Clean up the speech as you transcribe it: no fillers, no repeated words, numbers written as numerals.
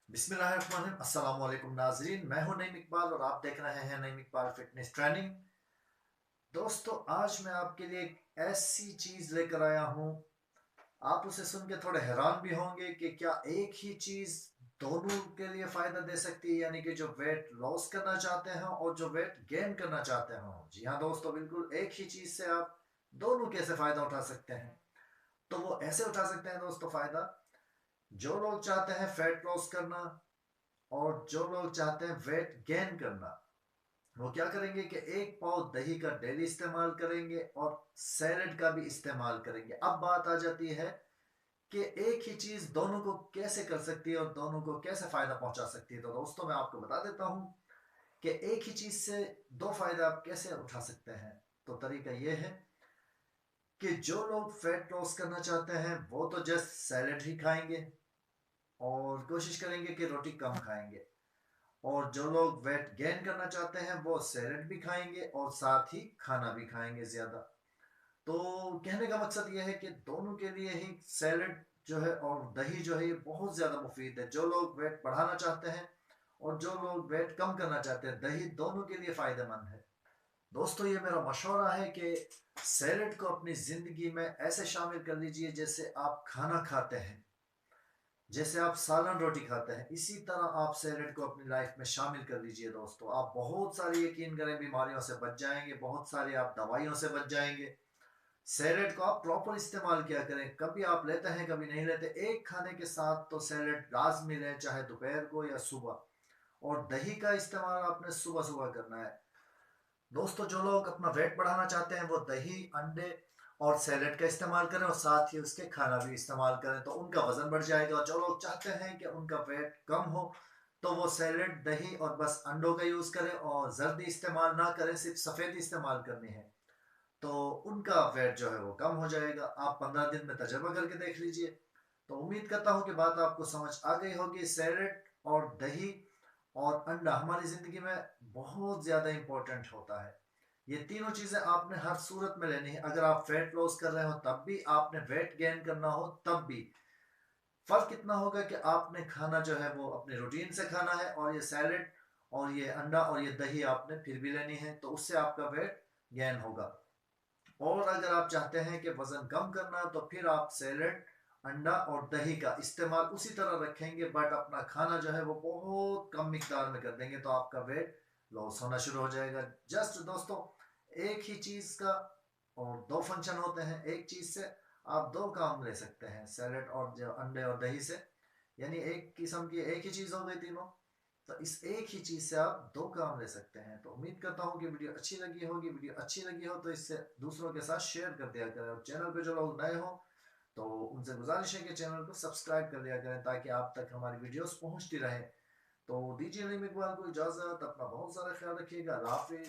बिस्मिल्लाहिर्रहमानिर्रहीम। अस्सलाम वालेकुम नाजरीन, मैं हूं नईम इकबाल और आप देख रहे हैं नईम इकबाल फिटनेस ट्रेनिंग। दोस्तों, आज मैं आपके लिए एक ऐसी चीज लेकर आया हूं, आप उसे सुन के थोड़े हैरान भी होंगे कि क्या एक ही चीज दोनों के लिए फायदा दे सकती है, यानी कि जो वेट लॉस करना चाहते हैं और जो वेट गेन करना चाहते हो। जी हाँ दोस्तों, बिल्कुल एक ही चीज से आप दोनों कैसे फायदा उठा सकते हैं। तो वो ऐसे उठा सकते हैं दोस्तों फायदा, जो लोग चाहते हैं फैट लॉस करना और जो लोग चाहते हैं वेट गेन करना, वो क्या करेंगे कि एक पाव दही का डेली इस्तेमाल करेंगे और सैलेड का भी इस्तेमाल करेंगे। अब बात आ जाती है कि एक ही चीज दोनों को कैसे कर सकती है और दोनों को कैसे फायदा पहुंचा सकती है। तो दोस्तों, मैं आपको बता देता हूं कि एक ही चीज से दो फायदे आप कैसे उठा सकते हैं। तो तरीका यह है कि जो लोग फैट लॉस करना चाहते हैं वो तो जस्ट सैलेड ही खाएंगे और कोशिश करेंगे कि रोटी कम खाएंगे, और जो लोग वेट गेन करना चाहते हैं वो सैलेड भी खाएंगे और साथ ही खाना भी खाएंगे ज्यादा। तो कहने का मकसद ये है कि दोनों के लिए ही सैलेड जो है और दही जो है ये बहुत ज्यादा मुफीद है। जो लोग वेट बढ़ाना चाहते हैं और जो लोग वेट कम करना चाहते हैं, दही दोनों के लिए फायदेमंद है। दोस्तों, ये मेरा मशवरा है कि सैलेड को अपनी जिंदगी में ऐसे शामिल कर लीजिए जैसे आप खाना खाते हैं, जैसे आप सालन रोटी खाते हैं, इसी तरह आप सैलेड को अपनी लाइफ में शामिल कर लीजिए। दोस्तों, आप बहुत सारी, यकीन करें, बीमारियों से बच जाएंगे, बहुत सारी आप दवाइयों से बच जाएंगे। सैलेड को आप प्रॉपर इस्तेमाल किया करें, कभी आप लेते हैं कभी नहीं लेते। एक खाने के साथ तो सैलेड लाजमी लें, चाहे दोपहर को या सुबह। और दही का इस्तेमाल आपने सुबह सुबह करना है। दोस्तों, जो लोग अपना वेट बढ़ाना चाहते हैं वो दही, अंडे और सैलेड का इस्तेमाल करें और साथ ही उसके खाना भी इस्तेमाल करें, तो उनका वजन बढ़ जाएगा। और जो लोग चाहते हैं कि उनका वेट कम हो तो वो सैलेड, दही और बस अंडों का यूज करें और जर्दी इस्तेमाल ना करें, सिर्फ सफेद इस्तेमाल करनी है, तो उनका वेट जो है वो कम हो जाएगा। आप 15 दिन में तजर्बा करके देख लीजिए। तो उम्मीद करता हूँ कि बात आपको समझ आ गई होगी। सैलेड और दही और अंडा हमारी जिंदगी में बहुत ज्यादा इंपॉर्टेंट होता है। ये तीनों चीजें आपने हर सूरत में लेनी है। अगर आप फैट लॉस कर रहे हो तब भी, आपने वेट गेन करना हो तब भी। फर्क इतना होगा कि आपने खाना जो है वो अपने रूटीन से खाना है, और ये सैलेड और ये अंडा और ये दही आपने फिर भी लेनी है, तो उससे आपका वेट गेन होगा। और अगर आप चाहते हैं कि वजन कम करना, तो फिर आप सैलेड, अंडा और दही का इस्तेमाल उसी तरह रखेंगे, बट अपना खाना जो है वो बहुत कम मिकदार में कर देंगे, तो आपका वेट लॉस होना शुरू हो जाएगा। जस्ट दोस्तों, एक ही चीज का और दो फंक्शन होते हैं। एक चीज से आप दो काम ले सकते हैं, सैलेड और जो अंडे और दही से, यानी एक किस्म की एक ही चीज हो गई तीनों। तो इस एक ही चीज से आप दो काम ले सकते हैं। तो उम्मीद करता हूँ कि वीडियो अच्छी लगी होगी। वीडियो अच्छी लगी हो तो इससे दूसरों के साथ शेयर कर दिया करें, और चैनल पे जो लोग नए हो तो उनसे गुजारिश है कि चैनल को सब्सक्राइब कर दिया करें, ताकि आप तक हमारी वीडियोस पहुंचती रहे। तो दीजिए नईम इकबाल को इजाजत। अपना बहुत सारा ख्याल रखिएगा। अल्लाह हाफिज।